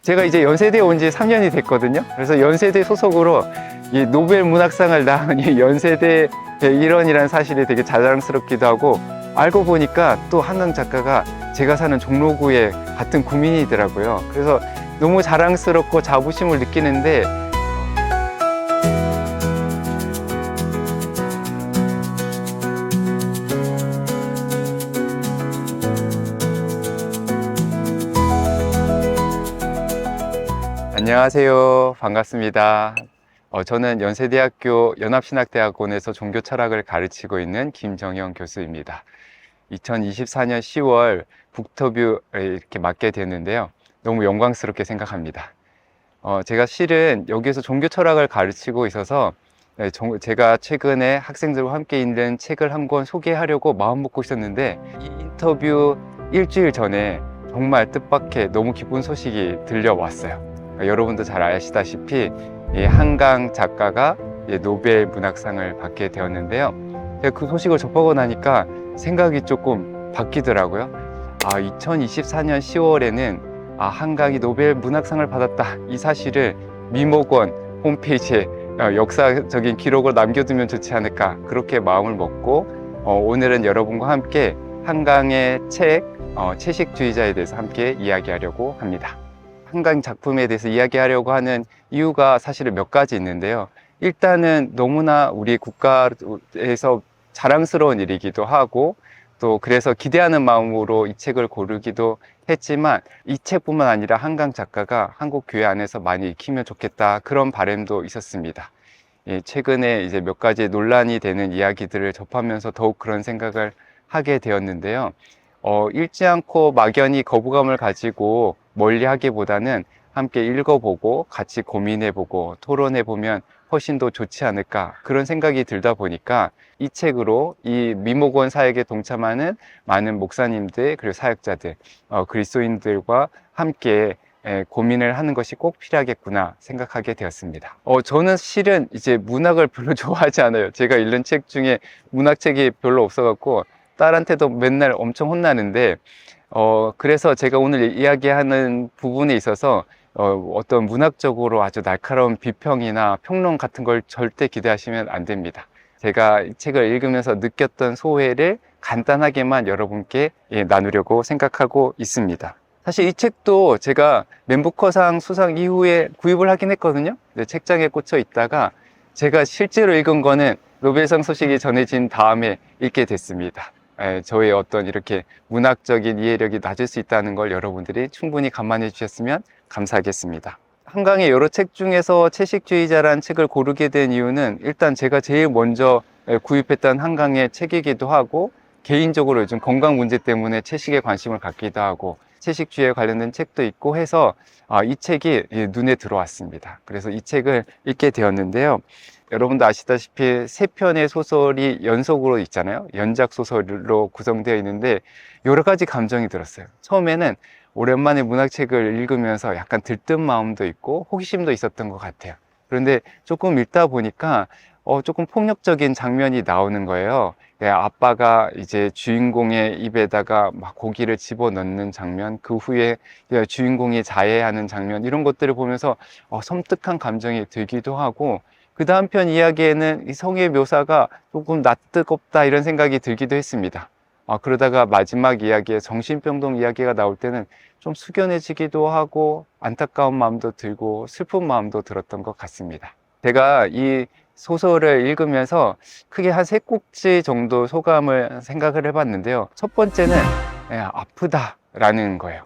제가 이제 연세대에 온 지 3년이 됐거든요. 그래서 연세대 소속으로 이 노벨 문학상을 낳은 이 연세대 일원이라는 사실이 되게 자랑스럽기도 하고, 알고 보니까 또 한강 작가가 제가 사는 종로구의 같은 구민이더라고요. 그래서 너무 자랑스럽고 자부심을 느끼는데, 안녕하세요. 반갑습니다. 저는 연세대학교 연합신학대학원에서 종교철학을 가르치고 있는 김정영 교수입니다. 2024년 10월 북터뷰에 이렇게 맡게 됐는데요. 너무 영광스럽게 생각합니다. 제가 실은 여기서 종교철학을 가르치고 있어서 제가 최근에 학생들과 함께 읽는 책을 한 권 소개하려고 마음먹고 있었는데, 이 인터뷰 일주일 전에 정말 뜻밖의 너무 기쁜 소식이 들려왔어요. 여러분도 잘 아시다시피 한강 작가가 노벨 문학상을 받게 되었는데요. 제가 그 소식을 접하고 나니까 생각이 조금 바뀌더라고요. 2024년 10월에는 한강이 노벨 문학상을 받았다, 이 사실을 미목원 홈페이지에 역사적인 기록을 남겨두면 좋지 않을까, 그렇게 마음을 먹고 오늘은 여러분과 함께 한강의 책, 채식주의자에 대해서 함께 이야기하려고 합니다. 한강 작품에 대해서 이야기하려고 하는 이유가 사실은 몇 가지 있는데요. 일단은 너무나 우리 국가에서 자랑스러운 일이기도 하고, 또 그래서 기대하는 마음으로 이 책을 고르기도 했지만, 이 책뿐만 아니라 한강 작가가 한국 교회 안에서 많이 익히면 좋겠다, 그런 바람도 있었습니다. 최근에 이제 몇 가지 논란이 되는 이야기들을 접하면서 더욱 그런 생각을 하게 되었는데요. 읽지 않고 막연히 거부감을 가지고 멀리 하기보다는 함께 읽어보고 같이 고민해보고 토론해보면 훨씬 더 좋지 않을까, 그런 생각이 들다 보니까 이 책으로 이 미목원 사역에 동참하는 많은 목사님들, 그리고 사역자들, 그리스도인들과 함께 고민을 하는 것이 꼭 필요하겠구나 생각하게 되었습니다. 저는 실은 이제 문학을 별로 좋아하지 않아요. 제가 읽는 책 중에 문학책이 별로 없어갖고 딸한테도 맨날 엄청 혼나는데, 그래서 제가 오늘 이야기하는 부분에 있어서 어떤 문학적으로 아주 날카로운 비평이나 평론 같은 걸 절대 기대하시면 안 됩니다. 제가 이 책을 읽으면서 느꼈던 소회를 간단하게만 여러분께 나누려고 생각하고 있습니다. 사실 이 책도 제가 맨부커상 수상 이후에 구입을 하긴 했거든요. 책장에 꽂혀 있다가 제가 실제로 읽은 거는 노벨상 소식이 전해진 다음에 읽게 됐습니다. 저의 어떤 이렇게 문학적인 이해력이 낮을 수 있다는 걸 여러분들이 충분히 감안해 주셨으면 감사하겠습니다. 한강의 여러 책 중에서 채식주의자라는 책을 고르게 된 이유는, 일단 제가 제일 먼저 구입했던 한강의 책이기도 하고, 개인적으로 요즘 건강 문제 때문에 채식에 관심을 갖기도 하고 채식주의에 관련된 책도 있고 해서 이 책이 눈에 들어왔습니다. 그래서 이 책을 읽게 되었는데요. 여러분도 아시다시피 3편의 소설이 연속으로 있잖아요. 연작 소설로 구성되어 있는데 여러 가지 감정이 들었어요. 처음에는 오랜만에 문학책을 읽으면서 약간 들뜬 마음도 있고 호기심도 있었던 것 같아요. 그런데 조금 읽다 보니까 조금 폭력적인 장면이 나오는 거예요. 아빠가 이제 주인공의 입에다가 막 고기를 집어넣는 장면, 그 후에 주인공이 자해하는 장면, 이런 것들을 보면서 섬뜩한 감정이 들기도 하고, 그 다음 편 이야기에는 이 성의 묘사가 조금 낯뜨겁다, 이런 생각이 들기도 했습니다. 그러다가 마지막 이야기에 정신병동 이야기가 나올 때는 좀 숙연해지기도 하고 안타까운 마음도 들고 슬픈 마음도 들었던 것 같습니다. 제가 이 소설을 읽으면서 크게 한 3꼭지 정도 소감을 생각을 해봤는데요. 첫 번째는 아프다라는 거예요.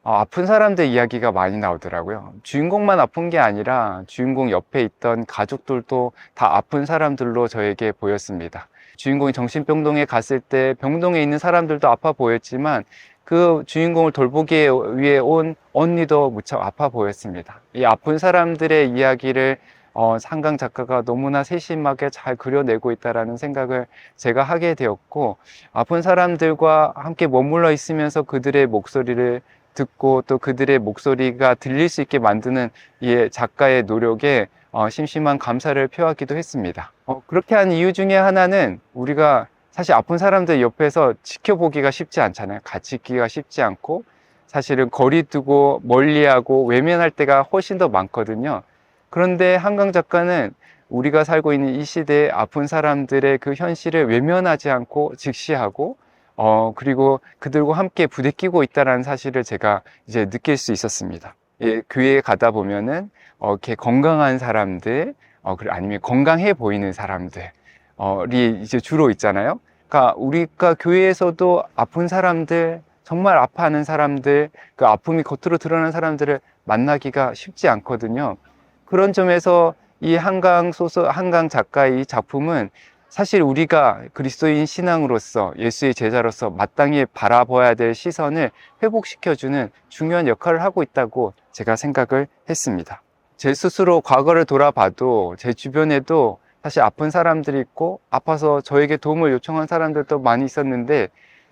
아픈 사람들 이야기가 많이 나오더라고요. 주인공만 아픈 게 아니라 주인공 옆에 있던 가족들도 다 아픈 사람들로 저에게 보였습니다. 주인공이 정신병동에 갔을 때 병동에 있는 사람들도 아파 보였지만, 그 주인공을 돌보기 위해 온 언니도 무척 아파 보였습니다. 이 아픈 사람들의 이야기를 한강 작가가 너무나 세심하게 잘 그려내고 있다는 생각을 제가 하게 되었고, 아픈 사람들과 함께 머물러 있으면서 그들의 목소리를 듣고 또 그들의 목소리가 들릴 수 있게 만드는 이 작가의 노력에 심심한 감사를 표하기도 했습니다. 그렇게 한 이유 중에 하나는, 우리가 사실 아픈 사람들 옆에서 지켜보기가 쉽지 않잖아요. 같이 있기가 쉽지 않고, 사실은 거리 두고 멀리하고 외면할 때가 훨씬 더 많거든요. 그런데 한강 작가는 우리가 살고 있는 이 시대에 아픈 사람들의 그 현실을 외면하지 않고 직시하고 그리고 그들과 함께 부대끼고 있다는 사실을 제가 이제 느낄 수 있었습니다. 예, 교회에 가다 보면은 이렇게 건강한 사람들, 아니면 건강해 보이는 사람들이 이제 주로 있잖아요. 그러니까 우리가 교회에서도 아픈 사람들, 정말 아파하는 사람들, 그 아픔이 겉으로 드러나는 사람들을 만나기가 쉽지 않거든요. 그런 점에서 이 한강 작가의 이 작품은 사실 우리가 그리스도인 신앙으로서 예수의 제자로서 마땅히 바라봐야 될 시선을 회복시켜주는 중요한 역할을 하고 있다고 제가 생각을 했습니다. 제 스스로 과거를 돌아봐도 제 주변에도 사실 아픈 사람들이 있고 아파서 저에게 도움을 요청한 사람들도 많이 있었는데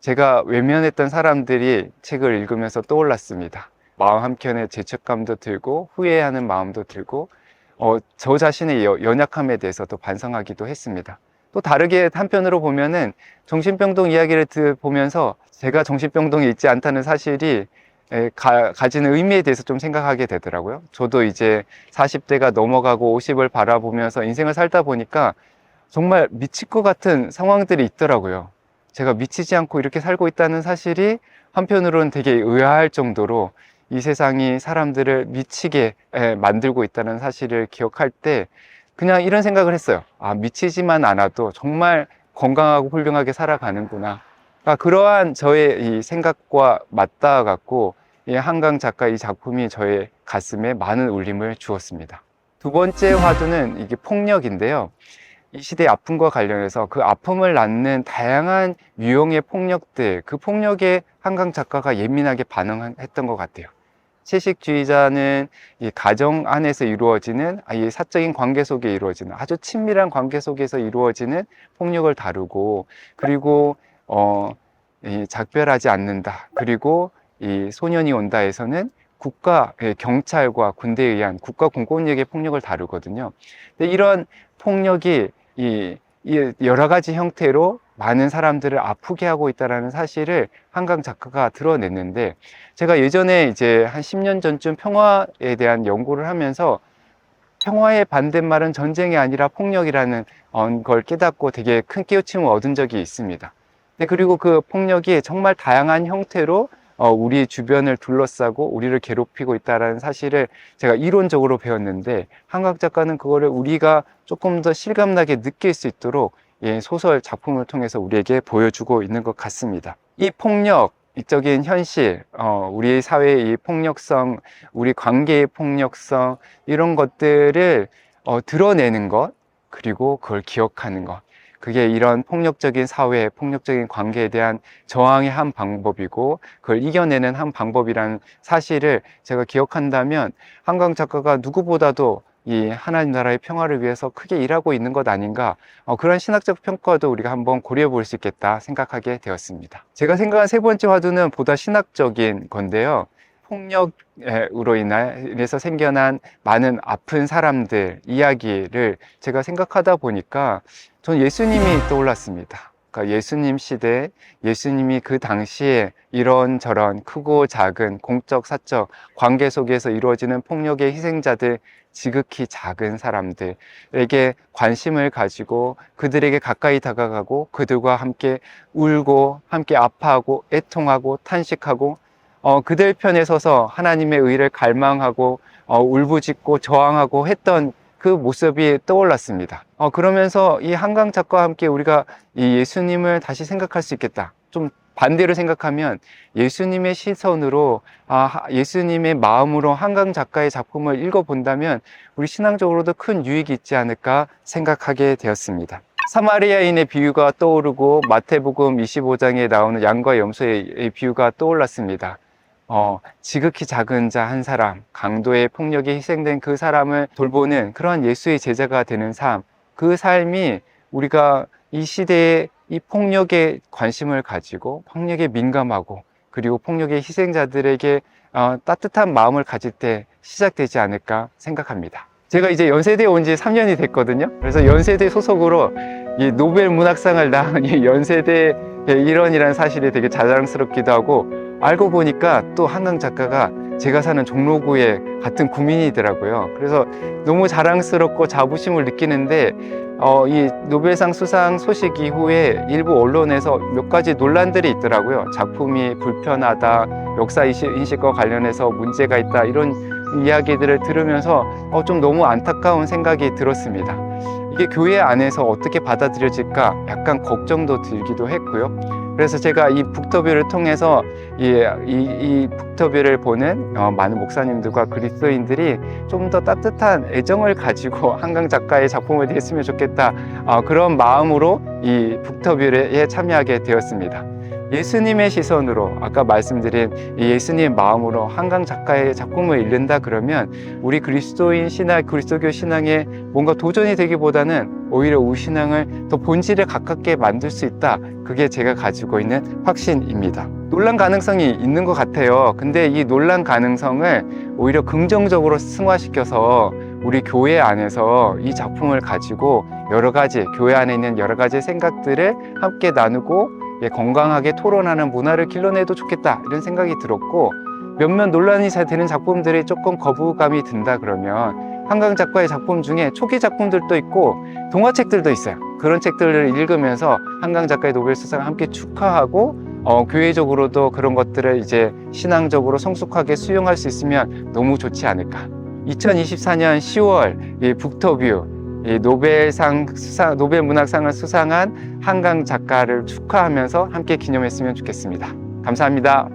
제가 외면했던 사람들이 책을 읽으면서 떠올랐습니다. 마음 한켠에 죄책감도 들고 후회하는 마음도 들고 저 자신의 연약함에 대해서 또 반성하기도 했습니다. 또 다르게 한편으로 보면은 정신병동 이야기를 보면서 제가 정신병동에 있지 않다는 사실이 가지는 의미에 대해서 좀 생각하게 되더라고요. 저도 이제 40대가 넘어가고 50을 바라보면서 인생을 살다 보니까 정말 미칠 것 같은 상황들이 있더라고요. 제가 미치지 않고 이렇게 살고 있다는 사실이 한편으로는 되게 의아할 정도로 이 세상이 사람들을 미치게 만들고 있다는 사실을 기억할 때 그냥 이런 생각을 했어요. 아, 미치지만 않아도 정말 건강하고 훌륭하게 살아가는구나. 그러니까 그러한 저의 이 생각과 맞닿아 갖고 이 한강 작가의 이 작품이 저의 가슴에 많은 울림을 주었습니다. 두 번째 화두는 이게 폭력인데요. 이 시대의 아픔과 관련해서 그 아픔을 낳는 다양한 유형의 폭력들, 그 폭력에 한강 작가가 예민하게 반응했던 것 같아요. 채식주의자는 이 가정 안에서 이루어지는 이 사적인 관계 속에 이루어지는 아주 친밀한 관계 속에서 이루어지는 폭력을 다루고, 그리고 작별하지 않는다, 그리고 이 소년이 온다에서는 국가 경찰과 군대에 의한 국가 공권력의 폭력을 다루거든요. 근데 이런 폭력이 이 여러 가지 형태로 많은 사람들을 아프게 하고 있다는 사실을 한강 작가가 드러냈는데, 제가 예전에 이제 한 10년 전쯤 평화에 대한 연구를 하면서 평화의 반대말은 전쟁이 아니라 폭력이라는 걸 깨닫고 되게 큰 깨우침을 얻은 적이 있습니다. 그리고 그 폭력이 정말 다양한 형태로 우리 주변을 둘러싸고 우리를 괴롭히고 있다는 사실을 제가 이론적으로 배웠는데, 한강 작가는 그거를 우리가 조금 더 실감나게 느낄 수 있도록 소설 작품을 통해서 우리에게 보여주고 있는 것 같습니다. 이 폭력, 이적인 현실, 우리 사회의 이 폭력성, 우리 관계의 폭력성, 이런 것들을 드러내는 것, 그리고 그걸 기억하는 것, 그게 이런 폭력적인 사회, 폭력적인 관계에 대한 저항의 한 방법이고 그걸 이겨내는 한 방법이라는 사실을 제가 기억한다면 한강 작가가 누구보다도 이 하나님 나라의 평화를 위해서 크게 일하고 있는 것 아닌가, 그런 신학적 평가도 우리가 한번 고려해 볼 수 있겠다 생각하게 되었습니다. 제가 생각한 세 번째 화두는 보다 신학적인 건데요. 폭력으로 인해서 생겨난 많은 아픈 사람들 이야기를 제가 생각하다 보니까 전 예수님이 떠올랐습니다. 그러니까 예수님 시대, 예수님이 그 당시에 이런저런 크고 작은 공적, 사적 관계 속에서 이루어지는 폭력의 희생자들, 지극히 작은 사람들에게 관심을 가지고 그들에게 가까이 다가가고 그들과 함께 울고 함께 아파하고 애통하고 탄식하고 그들 편에 서서 하나님의 의를 갈망하고 울부짖고 저항하고 했던 그 모습이 떠올랐습니다. 그러면서 이 한강 작가와 함께 우리가 이 예수님을 다시 생각할 수 있겠다. 좀 반대로 생각하면 예수님의 시선으로, 예수님의 마음으로 한강 작가의 작품을 읽어본다면 우리 신앙적으로도 큰 유익이 있지 않을까 생각하게 되었습니다. 사마리아인의 비유가 떠오르고 마태복음 25장에 나오는 양과 염소의 비유가 떠올랐습니다. 지극히 작은 자 한 사람, 강도의 폭력에 희생된 그 사람을 돌보는 그런 예수의 제자가 되는 삶, 그 삶이 우리가 이 시대에 이 폭력에 관심을 가지고 폭력에 민감하고 그리고 폭력의 희생자들에게 따뜻한 마음을 가질 때 시작되지 않을까 생각합니다. 제가 이제 연세대에 온 지 3년이 됐거든요. 그래서 연세대 소속으로 이 노벨 문학상을 낳은 이 연세대 일원이라는 사실이 되게 자랑스럽기도 하고, 알고 보니까 또 한강 작가가 제가 사는 종로구의 같은 구민이더라고요. 그래서 너무 자랑스럽고 자부심을 느끼는데 이 노벨상 수상 소식 이후에 일부 언론에서 몇 가지 논란들이 있더라고요. 작품이 불편하다, 역사 인식과 관련해서 문제가 있다, 이런 이야기들을 들으면서 좀 너무 안타까운 생각이 들었습니다. 이게 교회 안에서 어떻게 받아들여질까 약간 걱정도 들기도 했고요. 그래서 제가 이 북터뷰를 통해서 이 북터뷰를 보는 많은 목사님들과 그리스도인들이 좀 더 따뜻한 애정을 가지고 한강 작가의 작품을 했으면 좋겠다, 그런 마음으로 이 북터뷰에 참여하게 되었습니다. 예수님의 시선으로, 아까 말씀드린 이 예수님의 마음으로 한강 작가의 작품을 읽는다 그러면 우리 그리스도인 신앙, 그리스도교 신앙에 뭔가 도전이 되기보다는 오히려 우리 신앙을 더 본질에 가깝게 만들 수 있다. 그게 제가 가지고 있는 확신입니다. 논란 가능성이 있는 것 같아요. 근데 이 논란 가능성을 오히려 긍정적으로 승화시켜서 우리 교회 안에서 이 작품을 가지고 여러 가지, 교회 안에 있는 여러 가지 생각들을 함께 나누고 건강하게 토론하는 문화를 길러내도 좋겠다, 이런 생각이 들었고, 몇몇 논란이 잘 되는 작품들이 조금 거부감이 든다 그러면 한강 작가의 작품 중에 초기 작품들도 있고 동화책들도 있어요. 그런 책들을 읽으면서 한강 작가의 노벨 수상을 함께 축하하고 교회적으로도 그런 것들을 이제 신앙적으로 성숙하게 수용할 수 있으면 너무 좋지 않을까. 2024년 10월 이 북터뷰, 이 노벨 문학상을 수상한 한강 작가를 축하하면서 함께 기념했으면 좋겠습니다. 감사합니다.